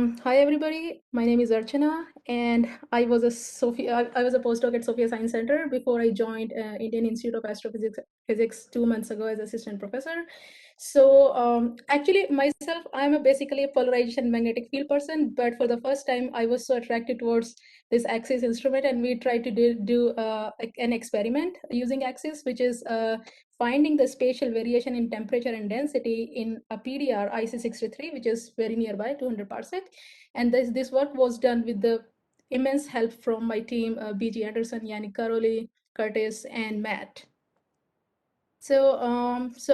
Hi everybody. My name is Archana, and I was a I was a postdoc at SOFIA Science Center before I joined Indian Institute of Astrophysics 2 months ago as assistant professor. So actually, myself, I'm basically a polarization magnetic field person, but for the first time, I was so attracted towards this AXIS instrument, and we tried to do an experiment using AXIS, which is finding the spatial variation in temperature and density in a PDR IC63, which is very nearby, 200 parsec. And this work was done with the immense help from my team, BG Anderson, Janik, Karoly, Curtis, and Matt. So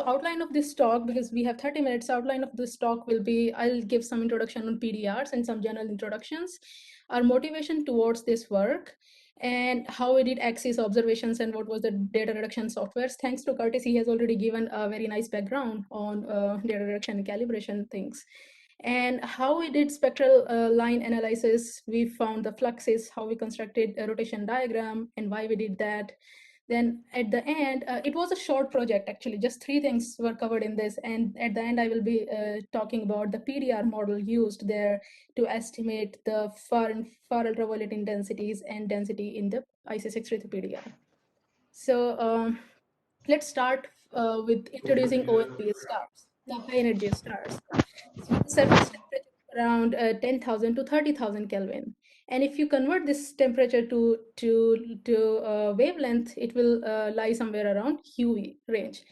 outline of this talk, because we have 30 minutes, outline of this talk will be, I'll give some introduction on PDRs and some general introductions, our motivation towards this work, and how we did AXIS observations and what was the data reduction softwares. Thanks to Curtis, he has already given a very nice background on data reduction and calibration things. And how we did spectral line analysis, we found the fluxes, how we constructed a rotation diagram, and why we did that. Then at the end, it was a short project, actually, just 3 things were covered in this. And at the end, I will be talking about the PDR model used there to estimate the far ultraviolet intensities and density in the IC63 PDR. So let's start with introducing ONP stars, the high energy stars. So the surface temperature is around 10,000 to 30,000 Kelvin. And if you convert this temperature to wavelength, it will lie somewhere around UV range.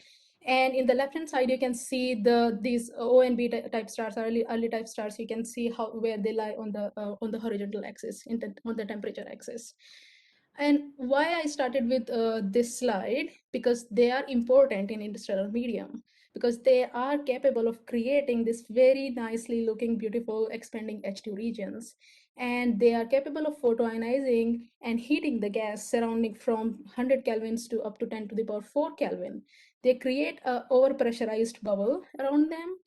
And in the left-hand side, you can see these O and B type stars, early type stars. You can see where they lie on the horizontal axis, on the temperature axis. And why I started with this slide, because they are important in interstellar medium, because they are capable of creating this very nicely looking, beautiful, expanding H2 regions. And they are capable of photoionizing and heating the gas surrounding from 100 kelvins to up to 10 to the power 4 Kelvin. They create a overpressurized bubble around them.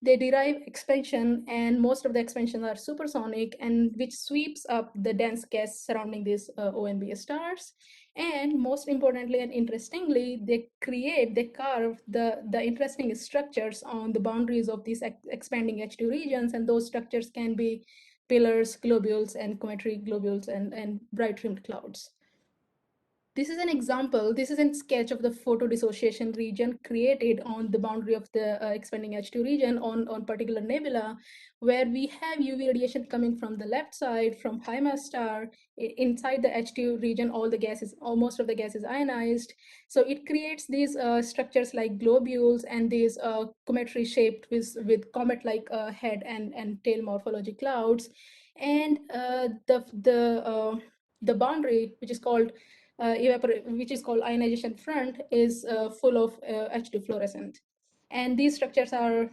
They derive expansion, and most of the expansions are supersonic, and which sweeps up the dense gas surrounding these ONB stars. And most importantly and interestingly, they carve the interesting structures on the boundaries of these expanding H2 regions, and those structures can be pillars, globules, and cometary globules, and bright rimmed clouds. This is an example, this is a sketch of the photodissociation region created on the boundary of the expanding H2 region on particular nebula, where we have UV radiation coming from the left side from high mass star. Inside the H2 region, most of the gas is ionized. So it creates these structures like globules and these cometary shaped with comet-like head and tail morphology clouds. And the boundary, which is called ionization front, is full of H2 fluorescent. And these structures are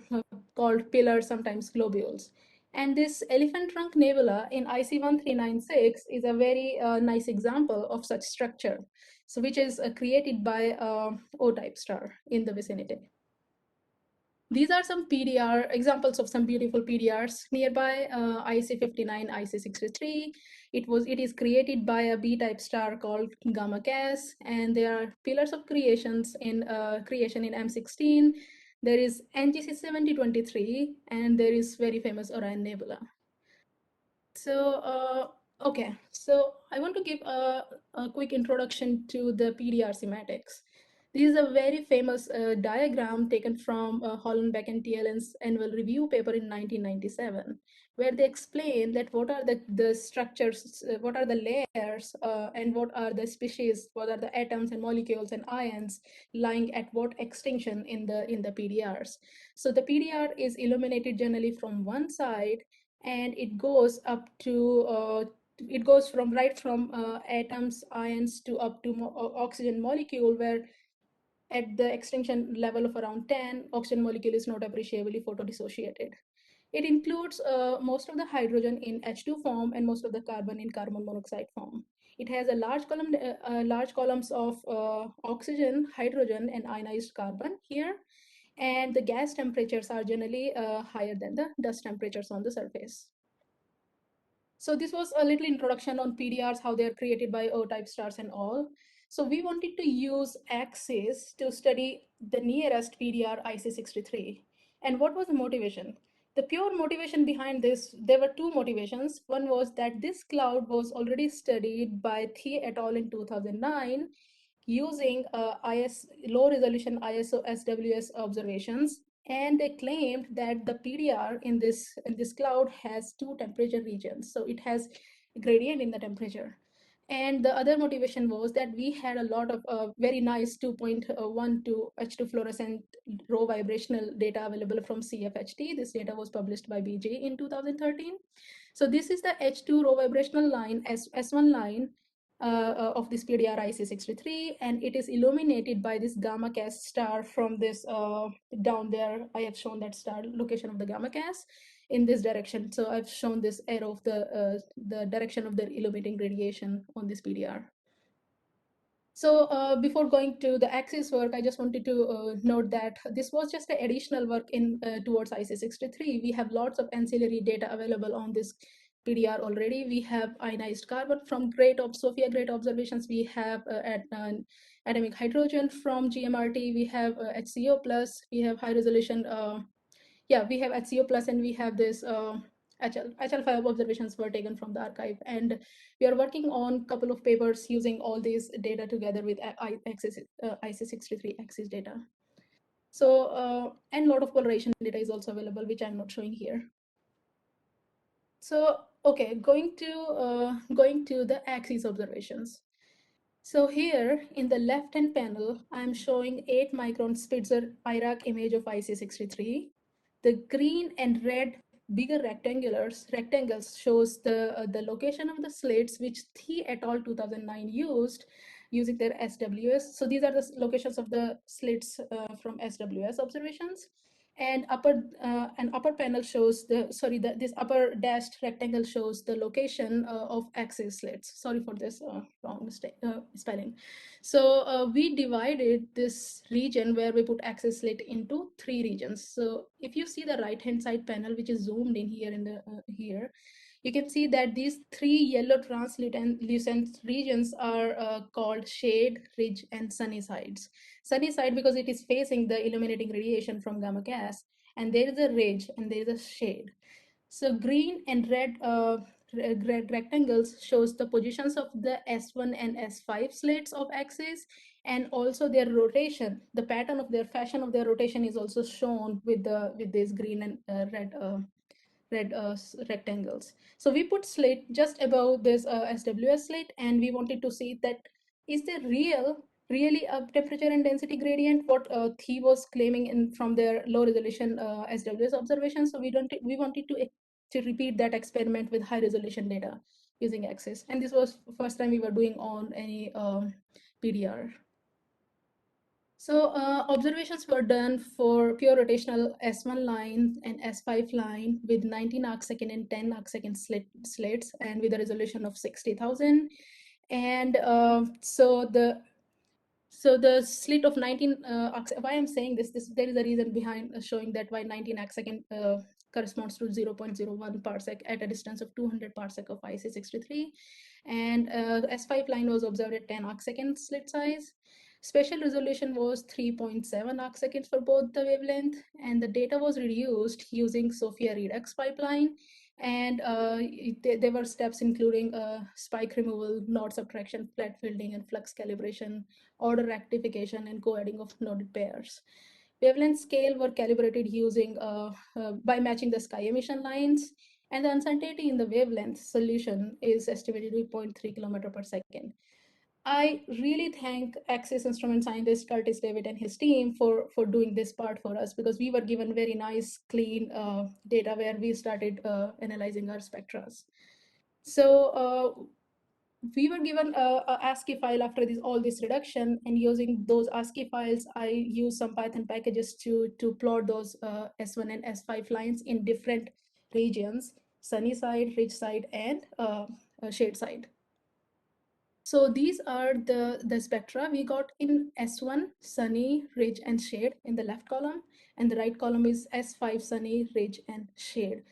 called pillars, sometimes globules. And this elephant trunk nebula in IC1396 is a very nice example of such structure, so which is created by O-type star in the vicinity. These are some PDR examples of some beautiful PDRs nearby. IC59, IC63. It is created by a B-type star called Gamma Cas, and there are pillars of creations in creation in M16. There is NGC 7023, and there is very famous Orion Nebula. So okay, so I want to give a quick introduction to the PDR schematics. This is a very famous diagram taken from Hollenbeck and TLN's annual review paper in 1997, where they explain that what are the structures, what are the layers, and what are the species, what are the atoms and molecules and ions lying at what extinction in the PDRs. So the PDR is illuminated generally from one side, and it goes up to it goes from atoms, ions, to up to oxygen molecule, where at the extinction level of around 10, oxygen molecule is not appreciably photodissociated. It includes most of the hydrogen in H2 form and most of the carbon in carbon monoxide form. It has a large columns of oxygen, hydrogen, and ionized carbon here. And the gas temperatures are generally higher than the dust temperatures on the surface. So this was a little introduction on PDRs, how they're created by O-type stars and all. So we wanted to use AXIS to study the nearest PDR, IC63. And what was the motivation? The pure motivation behind this, there were two motivations. One was that this cloud was already studied by Thi et al. In 2009 using low resolution ISO SWS observations. And they claimed that the PDR in this cloud has two temperature regions. So it has gradient in the temperature. And the other motivation was that we had a lot of very nice 2.12 H2 fluorescent row vibrational data available from CFHT. This data was published by BJ in 2013. So this is the H2 row vibrational line, S1 line of this PDR IC63, and it is illuminated by this gamma cas star from this down there. I have shown that star location of the gamma cas in this direction. So I've shown this arrow of the direction of the illuminating radiation on this PDR. So before going to the axis work, I just wanted to note that this was just the additional work in towards IC63. We have lots of ancillary data available on this PDR already. We have ionized carbon from SOFIA great observations. We have atomic hydrogen from GMRT. We have HCO plus. We have high resolution. We have HCO plus, and we have this HL5 observations were taken from the archive, and we are working on a couple of papers using all these data together with IC63 axis data. So and a lot of coloration data is also available, which I'm not showing here. So okay, going to the axis observations. So here in the left-hand panel, I'm showing 8 micron Spitzer IRAC image of IC63. The green and red bigger rectangles shows the location of the slits which Thi et al. 2009 used using their SWS. So these are the locations of the slits from SWS observations. And upper panel shows this upper dashed rectangle shows the location of axis slits. Sorry for this wrong mistake spelling. So we divided this region where we put axis slit into 3 regions. So if you see the right hand side panel, which is zoomed in here in the here, you can see that these 3 yellow translucent regions are called shade, ridge, and sunny sides. Sunny side because it is facing the illuminating radiation from gamma gas, and there is a ridge and there is a shade. So green and red rectangles shows the positions of the S1 and S5 slits of axis, and also their rotation. The pattern of their fashion of their rotation is also shown with this green and red rectangles. So we put slit just above this SWS slit, and we wanted to see that is there really a temperature and density gradient, what Thi was claiming in from their low resolution SWS observations. So we wanted to repeat that experiment with high resolution data using axis, and this was first time we were doing on any PDR. So observations were done for pure rotational S1 line and S5 line with 19 arcsecond and 10 arcsecond slits, and with a resolution of 60,000. And so the slit of 19 why I'm saying this there is a reason behind showing that why 19 arcsecond corresponds to 0.01 parsec at a distance of 200 parsec of IC63, and S5 line was observed at 10 arcsecond slit size. Spatial resolution was 3.7 arcseconds for both the wavelength, and the data was reduced using SOFIA Redux pipeline. And there were steps including spike removal, node subtraction, flat fielding, and flux calibration, order rectification, and co-adding of noded pairs. Wavelength scale were calibrated using by matching the sky emission lines, and the uncertainty in the wavelength solution is estimated to be 0.3 kilometer per second. I really thank Axis instrument scientist Curtis David and his team for doing this part for us, because we were given very nice, clean data where we started analyzing our spectra. So we were given a ASCII file after all this reduction, and using those ASCII files, I used some Python packages to plot those S1 and S5 lines in different regions: sunny side, ridge side, and shade side. So these are the spectra we got in S1, sunny, ridge, and shade in the left column, and the right column is S5, sunny, ridge, and shade.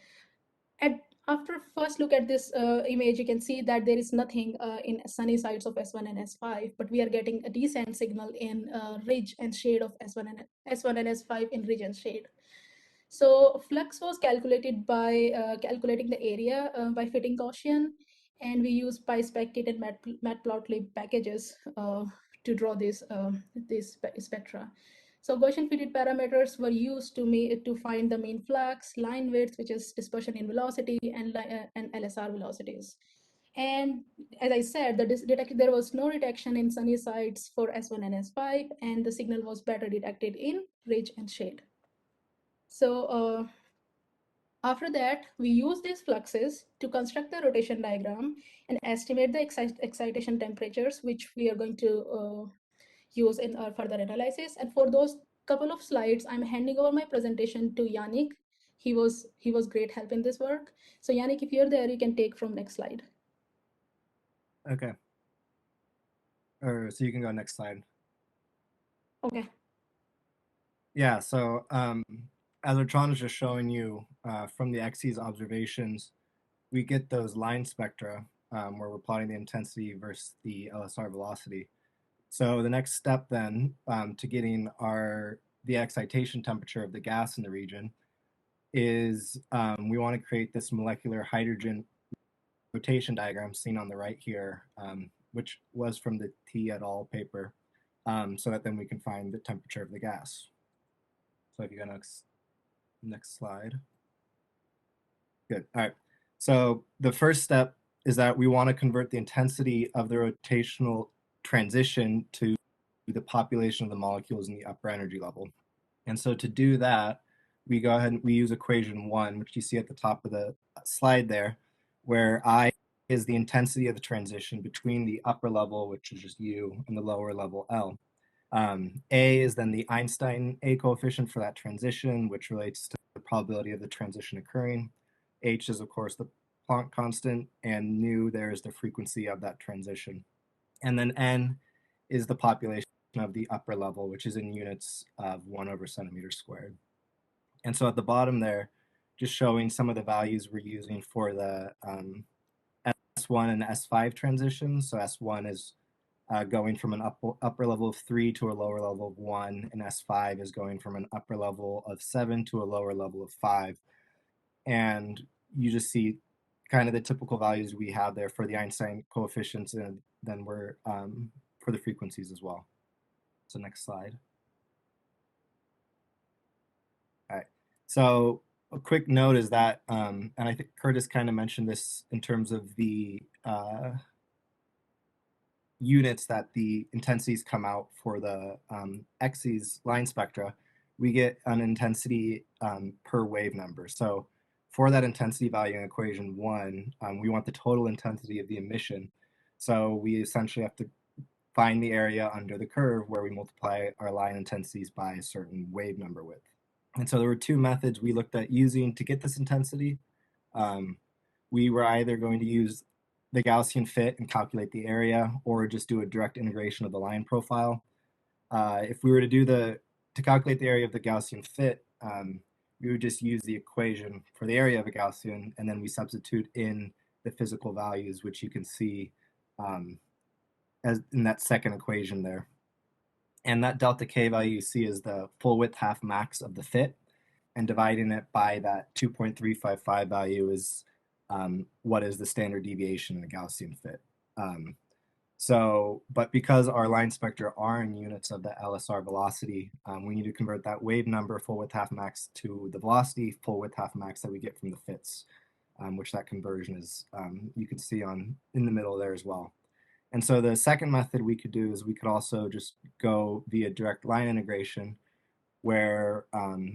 After first look at this image, you can see that there is nothing in sunny sides of S1 and S5, but we are getting a decent signal in ridge and shade of S1 and S5 in ridge and shade. So flux was calculated by calculating the area by fitting Gaussian, and we use PySpectate and Matplotlib packages to draw these spectra. So Gaussian fitted parameters were used to find the mean flux, line width, which is dispersion in velocity, and LSR velocities. And as I said, there was no detection in sunny sides for S1 and S5, and the signal was better detected in ridge and shade. So after that, we use these fluxes to construct the rotation diagram and estimate the excitation temperatures, which we are going to use in our further analysis. And for those couple of slides, I'm handing over my presentation to Janik. He was great help in this work. So Janik, if you're there, you can take from next slide. Okay. So you can go next slide. Okay. Yeah, so as Archana is just showing you from the XC's observations, we get those line spectra where we're plotting the intensity versus the LSR velocity. So the next step then to getting the excitation temperature of the gas in the region is we want to create this molecular hydrogen rotation diagram seen on the right here, which was from the T et al. Paper, so that then we can find the temperature of the gas. So if you go next slide. Good. All right. So the first step is that we want to convert the intensity of the rotational transition to the population of the molecules in the upper energy level. And so to do that, we go ahead and we use equation 1, which you see at the top of the slide there, where I is the intensity of the transition between the upper level, which is just U, and the lower level L. A is then the Einstein A coefficient for that transition, which relates to the probability of the transition occurring. H is, of course, the Planck constant, and nu there is the frequency of that transition. And then N is the population of the upper level, which is in units of 1/centimeter². And so at the bottom there, just showing some of the values we're using for the S1 and S5 transitions. So S1 is going from an upper level of 3 to a lower level of 1, and S5 is going from an upper level of 7 to a lower level of 5. And you just see kind of the typical values we have there for the Einstein coefficients, and then we're for the frequencies as well. So next slide. All right. So a quick note is that, and I think Curtis kind of mentioned this in terms of the units that the intensities come out for the XC's line spectra, we get an intensity per wave number. So for that intensity value in equation 1, we want the total intensity of the emission. So we essentially have to find the area under the curve where we multiply our line intensities by a certain wave number width. And so there were two methods we looked at using to get this intensity. We were either going to use the Gaussian fit and calculate the area, or just do a direct integration of the line profile. If we were to calculate the area of the Gaussian fit, we would just use the equation for the area of a Gaussian, and then we substitute in the physical values, which you can see as in that second equation there. And that delta K value you see is the full width half max of the fit, and dividing it by that 2.355 value is what is the standard deviation in a Gaussian fit. But because our line spectra are in units of the LSR velocity, we need to convert that wave number full width half max to the velocity full width half max that we get from the fits, which that conversion is, you can see in the middle there as well. And so the second method we could do is we could also just go via direct line integration, where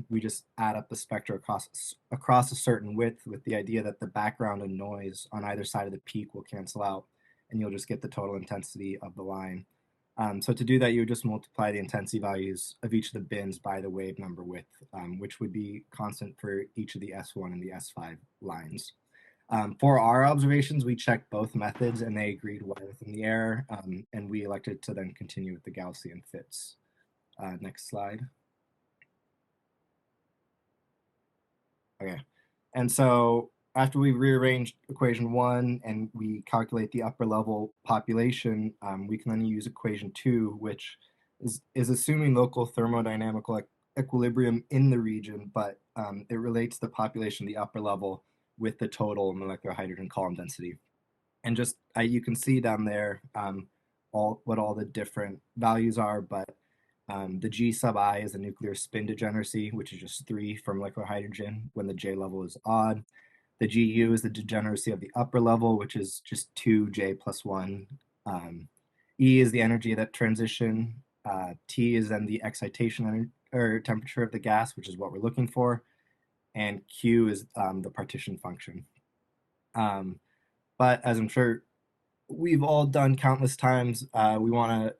we just add up the spectra across a certain width with the idea that the background and noise on either side of the peak will cancel out, and you'll just get the total intensity of the line. So to do that, you would just multiply the intensity values of each of the bins by the wave number width, which would be constant for each of the S1 and the S5 lines. For our observations, we checked both methods, and they agreed well within the error, and we elected to then continue with the Gaussian fits. Next slide. Okay, and so after we rearranged equation 1 and we calculate the upper level population, we can then use equation 2, which is assuming local thermodynamical equilibrium in the region, but it relates the population, the upper level, with the total molecular hydrogen column density. And just you can see down there all the different values are, but the G sub I is the nuclear spin degeneracy, which is just 3 for molecular hydrogen when the J level is odd. The GU is the degeneracy of the upper level, which is just 2J plus 1. E is the energy of that transition. T is then the excitation or temperature of the gas, which is what we're looking for. And Q is the partition function. But as I'm sure we've all done countless times, we want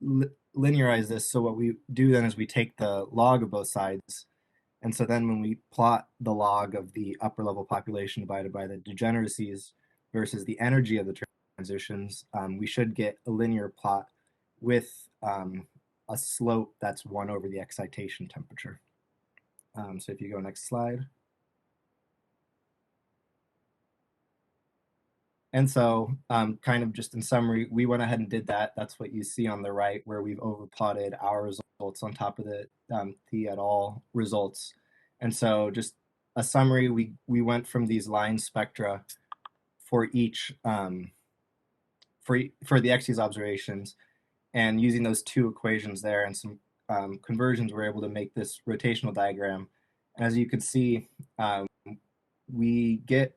to linearize this. So what we do then is we take the log of both sides. And so then when we plot the log of the upper level population divided by the degeneracies versus the energy of the transitions, we should get a linear plot with a slope that's 1 over the excitation temperature. So if you go next slide. And so kind of just in summary, we went ahead and did that. That's what you see on the right, where we've overplotted our results on top of the T et al. Results. And so just a summary, we went from these line spectra for each, for the XC's observations, and using those 2 equations there and some conversions, we're able to make this rotational diagram. And as you can see, we get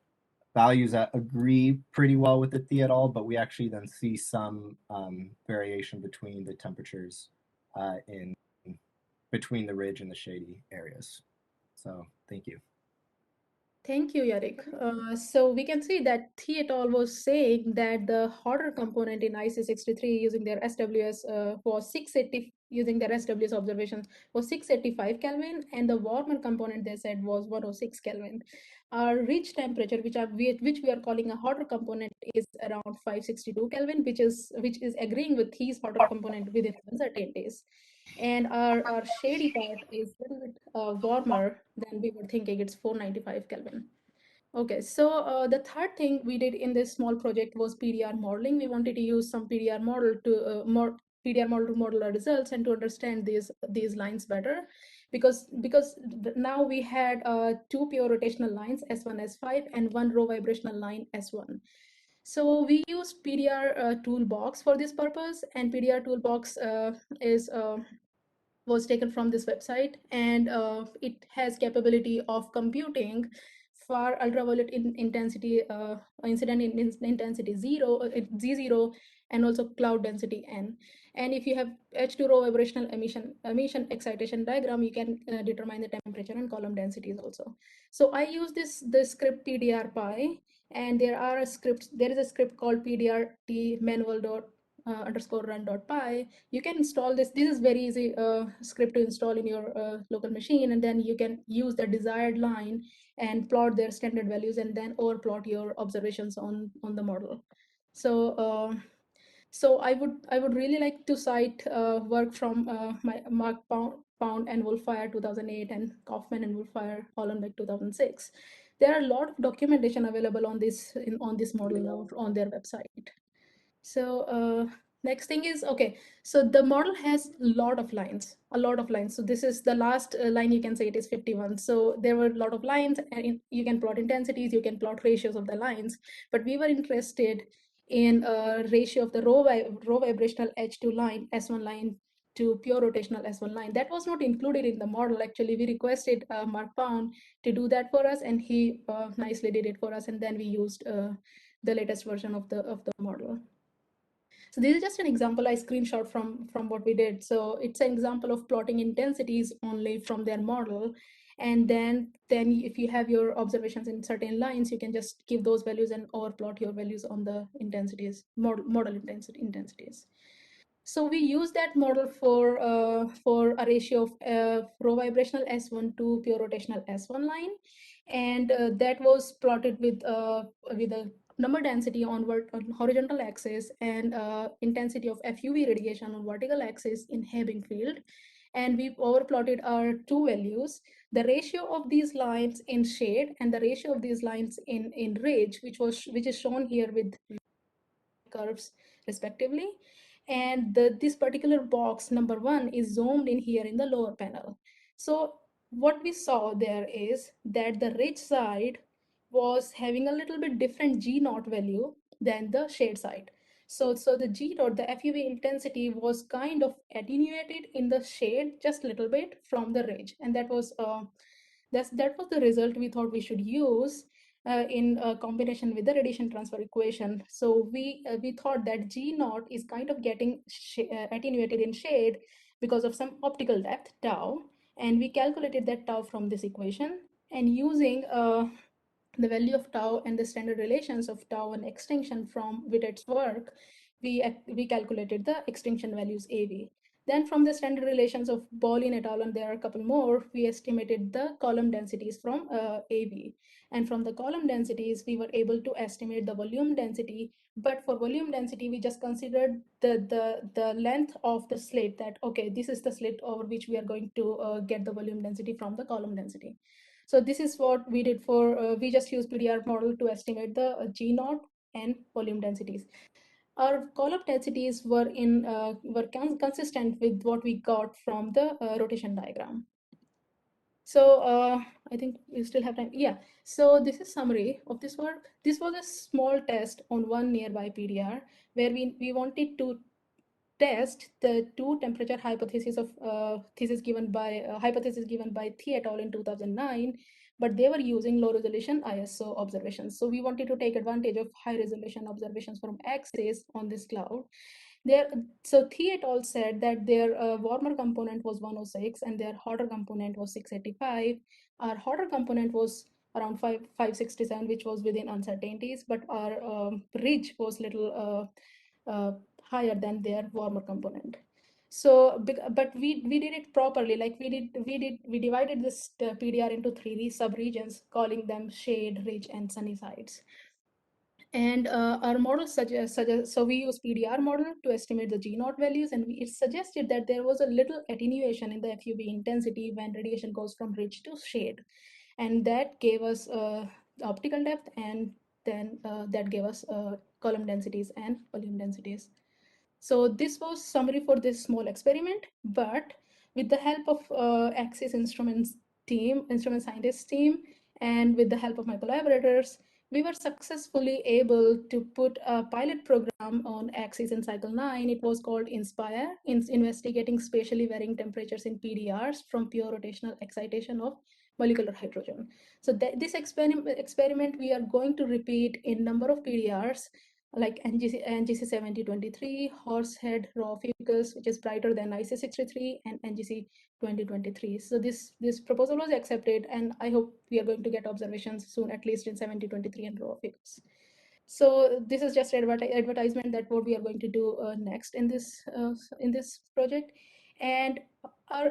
values that agree pretty well with the T et al, but we actually then see some variation between the temperatures in between the ridge and the shady areas. So thank you. Thank you, Janik. So we can see that Thi et al. Was saying that the hotter component in IC63 using their SWS was 680, using their SWS observations was 685 Kelvin, and the warmer component they said was 106 Kelvin. Our ridge temperature, which we are calling a hotter component, is around 562 Kelvin, which is agreeing with Thi's hotter component within uncertainties. And our shady part is a little bit warmer than we were thinking. It's 495 Kelvin. Okay, so the third thing we did in this small project was PDR modeling. We wanted to use some PDR model to PDR model to model our results and to understand these lines better, because now we had 2 pure rotational lines, S1, S5, and 1 row vibrational line, S1. So we used PDR toolbox for this purpose, and PDR toolbox was taken from this website, and it has capability of computing far ultraviolet intensity, incident intensity 0, Z0, and also cloud density N. And if you have H2 vibrational emission excitation diagram, you can determine the temperature and column densities also. So I use this script PDR and there is a script called pdrt manual underscore run.py. You can install this. This is very easy script to install in your local machine, and then you can use the desired line and plot their standard values, and then overplot your observations on the model. So I would really like to cite work from my Mark Pound and Wolfire 2008 and Kaufman and Wolfire Hollenbeck 2006. There are a lot of documentation available on this model on their website. So next thing is, okay, so the model has a lot of lines. So this is the last line, you can say it is 51. So there were a lot of lines, and you can plot intensities, you can plot ratios of the lines, but we were interested in a ratio of the row vibrational H2 line, S1 line, to pure rotational S1 line. That was not included in the model. Actually, we requested Mark Pound to do that for us, and he nicely did it for us, and then we used the latest version of the model. So this is just an example I screenshot from what we did. So it's an example of plotting intensities only from their model. And then if you have your observations in certain lines, you can just give those values and overplot your values on the intensities, model intensities. So we use that model for a ratio of row vibrational S1 to pure rotational S1 line, and that was plotted with a number density on horizontal axis and intensity of FUV radiation on vertical axis in Hebing field, and we overplotted our 2 values, the ratio of these lines in shade and the ratio of these lines in ridge, which is shown here with curves respectively. And this particular box number 1 is zoomed in here in the lower panel. So what we saw there is that the rich side was having a little bit different G naught value than the shade side. So the G naught, the FUV intensity was kind of attenuated in the shade just a little bit from the ridge, and that was the result we thought we should use in combination with the radiation transfer equation. So we thought that G naught is kind of getting attenuated in shade because of some optical depth tau, and we calculated that tau from this equation, and using the value of tau and the standard relations of tau and extinction from Wittett's work, we calculated the extinction values AV. Then from the standard relations of Bolin et al, and there are a couple more, we estimated the column densities from AV. And from the column densities, we were able to estimate the volume density. But for volume density, we just considered the length of the slit, that, okay, this is the slit over which we are going to get the volume density from the column density. So this is what we did for, we just used PDR model to estimate the G naught and volume densities. Our column densities were consistent with what we got from the rotation diagram. So I think we still have time. Yeah. So this is summary of this work. This was a small test on one nearby PDR where we wanted to test the two temperature hypotheses of hypothesis given by Thi et al in 2009, but they were using low resolution ISO observations. So we wanted to take advantage of high resolution observations from Axis on this cloud. So Thi et al said that their warmer component was 106 and their hotter component was 685. Our hotter component was around 567, which was within uncertainties, but our ridge was little higher than their warmer component. So, but we did it properly. Like we divided this PDR into three sub-regions, calling them shade, ridge, and sunny sides. And our model so we use PDR model to estimate the G naught values, and it suggested that there was a little attenuation in the FUV intensity when radiation goes from ridge to shade, and that gave us optical depth, and then that gave us column densities and volume densities. So this was summary for this small experiment, but with the help of Axis instrument scientist team, and with the help of my collaborators, we were successfully able to put a pilot program on Axis in cycle 9. It was called INSPIRE, investigating spatially varying temperatures in PDRs from pure rotational excitation of molecular hydrogen. So this experiment we are going to repeat in number of PDRs, like NGC 7023, Horsehead raw Fucus, which is brighter than IC63, and NGC 2023. So this proposal was accepted, and I hope we are going to get observations soon, at least in 7023 and raw Fucus. So this is just advertisement that what we are going to do next in this project. And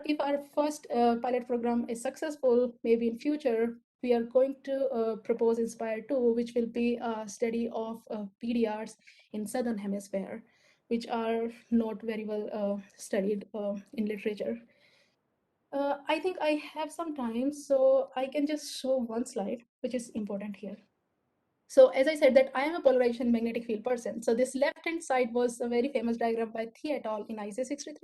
if our first pilot program is successful, maybe in future, we are going to propose Inspire 2, which will be a study of PDRs in Southern Hemisphere, which are not very well studied in literature. I think I have some time, so I can just show one slide, which is important here. So as I said that I am a polarization magnetic field person. So this left-hand side was a very famous diagram by Thi et al in IC63.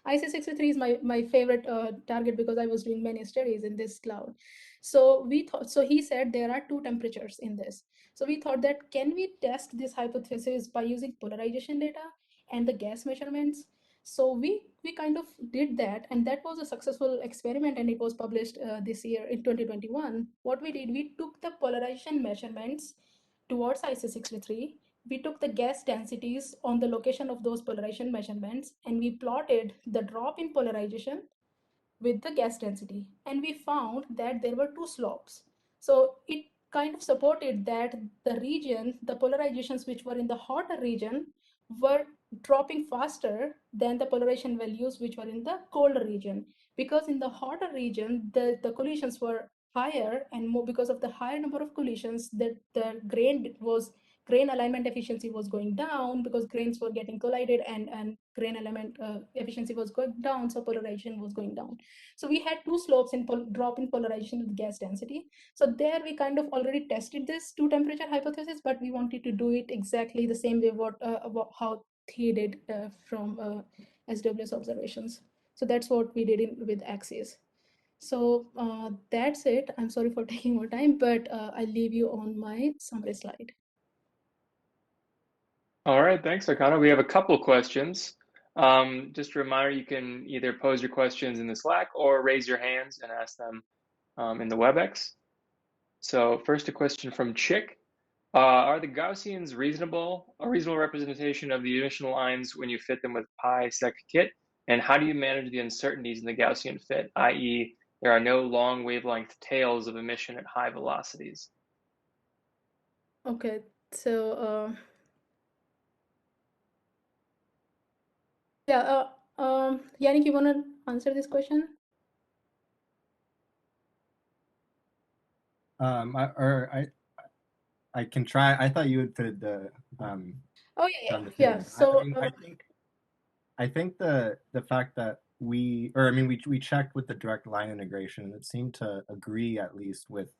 IC63 is my favorite target because I was doing many studies in this cloud. So he said there are two temperatures in this. So we thought that can we test this hypothesis by using polarization data and the gas measurements? So we kind of did that, and that was a successful experiment, and it was published this year in 2021. What we did, we took the polarization measurements towards IC63. We took the gas densities on the location of those polarization measurements, and we plotted the drop in polarization with the gas density, and we found that there were two slopes. So it kind of supported that the polarizations which were in the hotter region were dropping faster than the polarization values which were in the colder region, because in the hotter region the collisions were higher, and more because of the higher number of collisions, that the grain alignment efficiency was going down because grains were getting collided, and grain alignment efficiency was going down, so polarization was going down. So we had two slopes in drop in polarization with gas density. So there we kind of already tested this two temperature hypothesis, but we wanted to do it exactly the same way how he did from SWS observations. So that's what we did with Axis. So that's it. I'm sorry for taking more time, but I'll leave you on my summary slide. All right, thanks, Archana. We have a couple questions. Just a reminder, you can either pose your questions in the Slack or raise your hands and ask them in the WebEx. So first, a question from Chick. Are the Gaussians a reasonable representation of the emission lines when you fit them with pi sec kit? And how do you manage the uncertainties in the Gaussian fit, i.e., there are no long wavelength tails of emission at high velocities? Okay, so yeah, Janik, you want to answer this question? I can try. I thought you had fitted the Oh yeah, done the yeah. fitting. So I think the fact that we checked with the direct line integration, and it seemed to agree at least with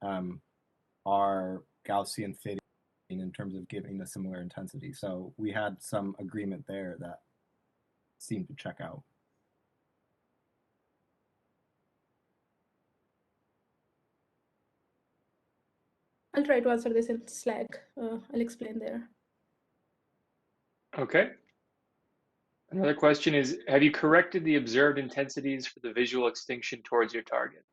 our Gaussian fitting in terms of giving a similar intensity. So we had some agreement there that seemed to check out. I'll try to answer this in Slack. I'll explain there. Okay. Another question is, have you corrected the observed intensities for the visual extinction towards your target?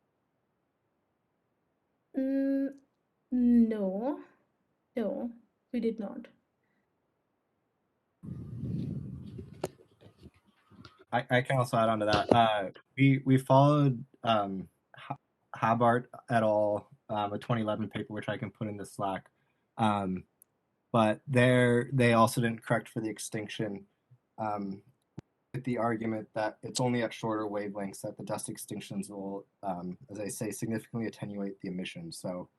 No, we did not. I can also add on to that. We followed Habart et al. A 2011 paper, which I can put in the Slack. But they also didn't correct for the extinction with the argument that it's only at shorter wavelengths that the dust extinctions will, as I say, significantly attenuate the emission. So,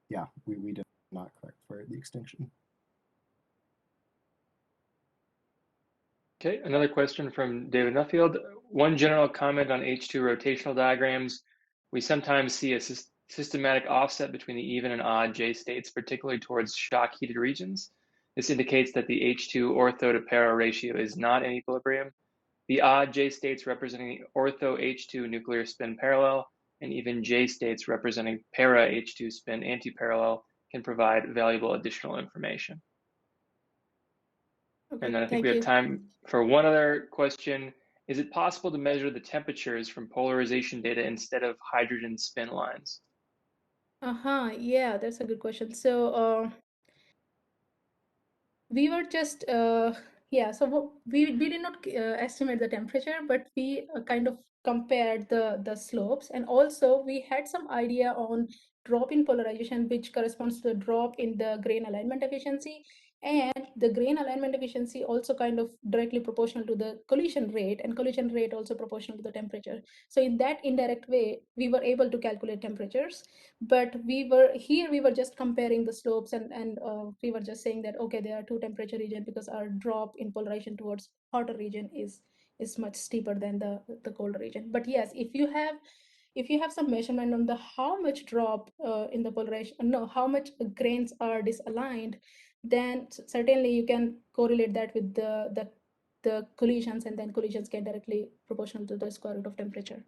yeah, we did not correct for the extinction. Okay, another question from David Nuffield. One general comment on H2 rotational diagrams. We sometimes see a systematic offset between the even and odd J states, particularly towards shock heated regions. This indicates that the H2 ortho to para ratio is not in equilibrium. The odd J states representing ortho H2 nuclear spin parallel and even J states representing para H2 spin antiparallel can provide valuable additional information. Okay, and then I think we have time for one other question. Is it possible to measure the temperatures from polarization data instead of hydrogen spin lines? Yeah, that's a good question. So we were just so we did not estimate the temperature, but we kind of compared the slopes, and also we had some idea on drop in polarization, which corresponds to the drop in the grain alignment efficiency, and the grain alignment efficiency also kind of directly proportional to the collision rate, and collision rate also proportional to the temperature. So in that indirect way, we were able to calculate temperatures, but we were just comparing the slopes, and we were just saying that okay, there are two temperature region because our drop in polarization towards hotter region is much steeper than the colder region. But yes, if you have some measurement on the how much drop in the polarization, no, how much grains are disaligned, then certainly you can correlate that with the collisions, and then collisions get directly proportional to the square root of temperature.